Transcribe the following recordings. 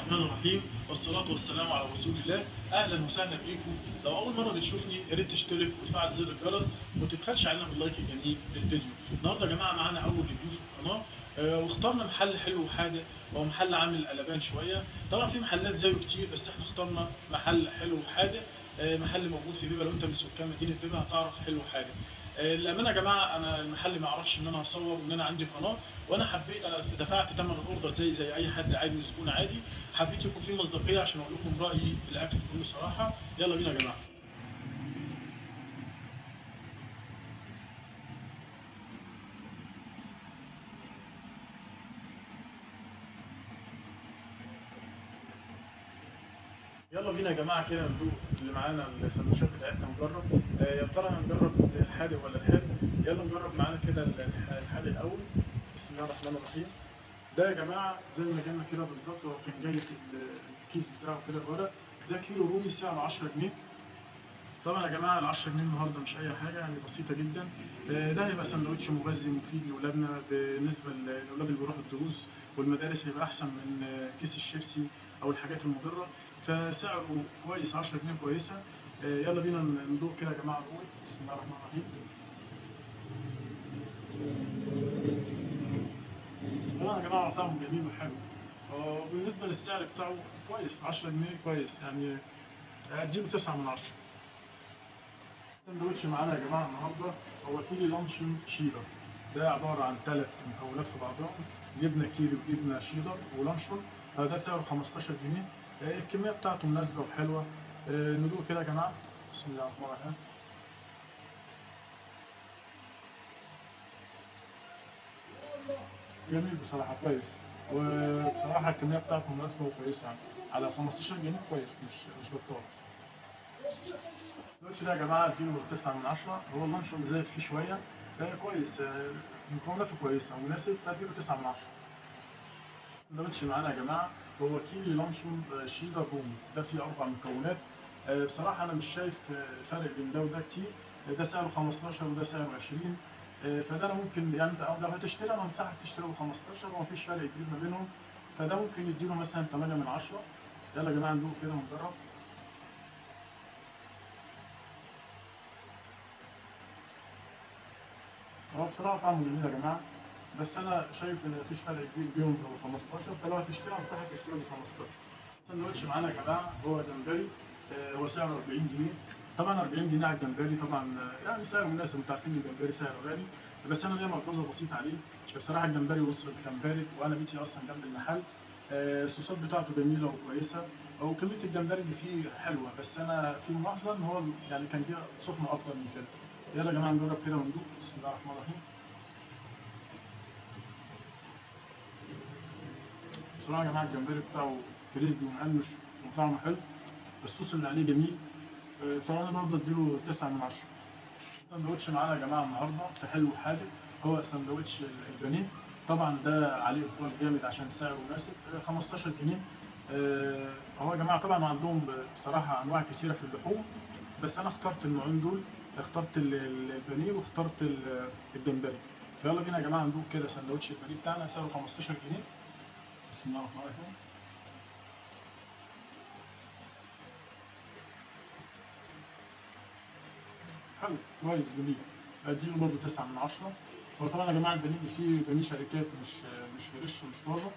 الرحمن الرحيم والصلاة والسلام على رسول الله. أهلا وسهلا بيكم. لو أول مرة بتشوفني يا ريت تشترك وتفعل زر الجرس وما تبخلش علينا باللايك الجميل للفيديو. النهارده يا جماعة معانا أول ريفيو في القناة. واخترنا محل حلو وحاجة. هو محل عامل قلبان شوية. طبعا في محلات زيه كتير بس احنا اخترنا محل حلو وحاجة. محل موجود في بيبا. لو انت من سكان مدينة بيبا هتعرف حلو وحاجة. للأمانة يا جماعة أنا المحل ما يعرفش إن أنا هصور وإن أنا عندي قناة، وأنا حبيت أنا دفعت ثمن الأوردر زي أي حد عادي وزبون عادي. حبيت يكون في مصداقية عشان أقول لكم رأيي في الأكل بكل صراحة. يلا بينا يا جماعة. يلا بينا يا جماعة كده ندوق اللي معانا السندوتشات بتاعتنا ونجرب. يا ترى هنجرب الحادق ولا الحلو؟ يلا نجرب معانا كده الحادق الأول. بسم الله الرحمن الرحيم. ده يا جماعة زي ما جالنا كده بالظبط، هو كان جاي في الكيس بتاعه كده الورق. ده كيلو رومي سعره 10 جنيه. طبعا يا جماعه ال 10 جنيه النهارده مش اي حاجه، يعني بسيطه جدا. ده هيبقى سندوتش مغذي مفيد لاولادنا، بالنسبه للاولاد اللي بيروحوا الدروس والمدارس هيبقى احسن من كيس الشيبسي او الحاجات المضره. فسعره كويس، 10 جنيه كويسه. يلا بينا ندوق كده يا جماعه الاول. بسم الله الرحمن الرحيم. طبعا يا جماعه طعمه جميل وحلو. بالنسبه للسعر بتاعه كويس، 10 جنيه كويس يعني. اديله 9 من 10. السندوتش معانا يا جماعه النهارده هو كيري لانشون شيدر. ده عباره عن ثلاث مكونات في بعضهم: جبنه كيري وجبنه شيدر ولانشون. فده سعره 15 جنيه. الكميه بتاعته مناسبه وحلوه. ندوق كده يا جماعه. بسم الله الرحمن الرحيم. جميل بصراحه، كويس. وبصراحه الكميه بتاعته مناسبه وكويسه يعني. على 15 جنيه كويس، مش بطال. السندوتش ده يا جماعه اديله 9 من 10. هو اللانشون زايد فيه شويه. كويس. مكوناته كويسه ومناسب، فاديله 9 من 10. السندوتش معانا يا جماعه هو كيري لانشون شيدر رومي. ده فيه 4 مكونات. بصراحه انا مش شايف فرق بين ده وده كتير. ده سعره 15 وده سعره 20. فده انا ممكن يعني لو هتشتري انا انصحك تشتري ب 15، ومفيش فرق كبير ما بينهم. فده ممكن يديله مثلا 8 من 10. يلا يا جماعه ندوق كده ونجرب. هو بصراحة طعمه جميل يا جماعة. بس أنا شايف إن مفيش فرق كبير بينهم ب 15، فلو هتشتري أنصحك تشتري ب 15. السندوتش معانا يا جماعة هو جمبري. هو سعره 40 جنيه. طبعا 40 جنيه على الجمبري طبعا يعني سعر مناسب. أنتوا عارفين إن الجمبري سعره غالي. بس أنا ليا ملحوظة بسيطة عليه. بصراحة الجمبري وصل كان بارد، وأنا بيتي أصلا جنب المحل. الصوصات بتاعته جميلة وكويسة، وكمية الجمبري اللي فيه حلوة. بس أنا في ملاحظة إن هو يعني كان جه سخن أفضل من كده. يلا يا جماعة نجرب كده وندوق. بسم الله الرحمن الرحيم. بصراحة يا جماعة الجمبري بتاعه كريسبي ومقرمش وطعمه حلو. الصوص اللي عليه جميل. فأنا برضه اديله 9 من 10. سندوتش معانا يا جماعة النهاردة في حلو وحادق. هو سندوتش البانيه. طبعا ده عليه إقبال جامد عشان سعره مناسب. 15 جنيه. هو يا جماعة طبعا عندهم بصراحة أنواع كتيرة في اللحوم. بس أنا اخترت النوعين دول. اخترت البانيه واخترت الجمبري. فيلا بينا يا جماعة ندوق كده سندوتش البانيه بتاعنا سعره 15 جنيه. بسم الله الرحمن الرحيم. حلو كويس جميل. اديله برضه 9 من 10. هو طبعا يا جماعه البانيه فيه بانيه شركات، مش فريش ومش طازه.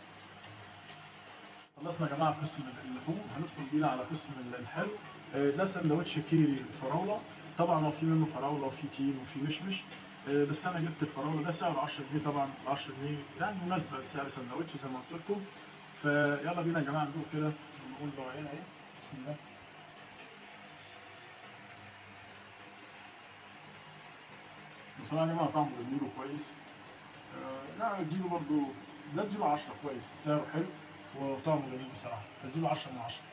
خلصنا يا جماعه قسم اللحوم، هندخل بينا على قسم الحلو. ده سندوتش كيري فراوله. طبعا هو في منه فراوله وفي تين وفي مشمش. بس انا جبت الفراوله. ده سعره 10 جنيه. طبعا 10 جنيه يعني مناسبه لسعر سندوتش زي ما قلت لكم. فيلا بينا يا جماعه ندوق كده ونقول بواقينا ايه. بسم الله. بصراحه يا جماعه طعمه جميل وكويس. لا اديله برضه. ده اديله 10 كويس، سعره حلو وطعمه جميل بصراحه. فاديله 10 من 10.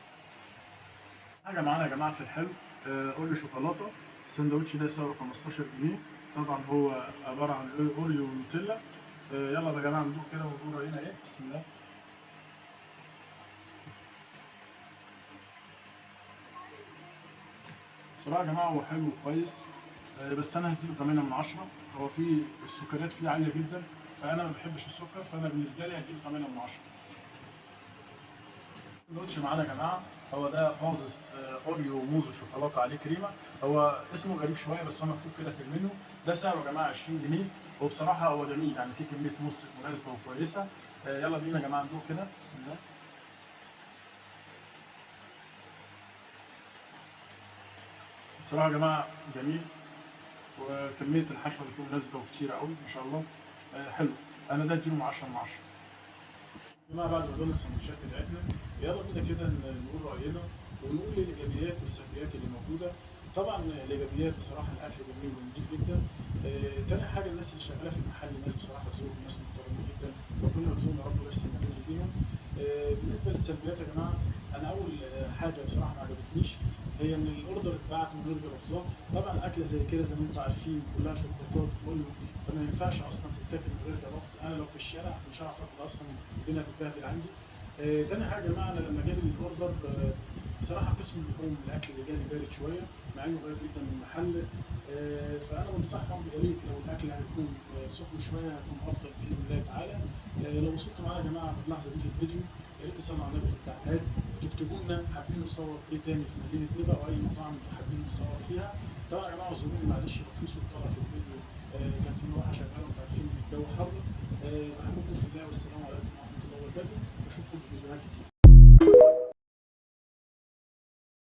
حاجه معانا يا جماعه في الحلو. اوريو شوكولاته. السندوتش ده سعره 15 جنيه. طبعا هو عباره عن اوريو ونوتيلا. يلا يا جماعه ندوق كده ونقول راينا ايه. بسم الله. بصراحه يا جماعه هو حلو وكويس. بس انا هديله 8 من 10. هو فيه السكريات فيه عاليه جدا، فانا ما بحبش السكر، فانا بالنسبه لي هديله 8 من 10. الساندوتش معانا يا جماعه، هو ده بازس اوريو موز وشوكولاته عليه كريمه. هو اسمه غريب شويه بس هو مكتوب كده في المنيو. ده سعره يا جماعه 20 جنيه. وبصراحه هو جميل يعني، فيه كميه موز مناسبه وكويسه. يلا بينا يا جماعه ندوق كده، بسم الله. بصراحه يا جماعه جميل، وكميه الحشوه اللي فيه مناسبه وكتيره قوي ما شاء الله. حلو. انا ده اديله 10 من 10. يا جماعه بعد ما قلنا السندوتشات بتاعتنا، يلا بينا كده نقول راينا ونقول الايجابيات والسلبيات اللي موجوده. طبعا الايجابيات بصراحه الاكل جميل ونضيف جدا. تاني حاجه الناس اللي شغاله في المحل ناس بصراحه ذوق، ناس محترمين جدا، ربنا يرزقهم يا رب ويحسن من ايديهم. بالنسبه للسلبيات يا جماعه، انا اول حاجه بصراحه ما عجبتنيش هي ان الاوردر اتبعت من غير جرافزات. طبعا اكله زي كده زي ما انتم عارفين كلها شوكولاتات كله، فما ينفعش اصلا تتاكل من غير جرافز. انا لو في الشارع مش هعرف اكل اصلا، الدنيا هتتبهدل عندي. تاني حاجه يا جماعه، انا لما جالي الاوردر بصراحه قسم اللحوم الاكل اللي جالي بارد شويه مع انه قريب جدا من المحل. فانا بنصحهم يا ريت لو الاكل هيكون سخن شويه هيكون افضل باذن الله تعالى. لو وصلتوا معانا يا جماعه في اللحظه دي في الفيديو، يا ريت تصلوا على النبي في التعليقات وتكتبوا لنا حابين نصور ايه تاني في مدينه نبا او اي مطاعم انتوا حابين نصور فيها. طبعا يا جماعه اعذروني معلش لو في صوت طالع في الفيديو، كان في مروحه شغاله وانتوا عارفين ان الجو حر. بحبكم في الله والسلام عليكم ورحمه الله وبركاته، واشوفكم في فيديوهات كتير.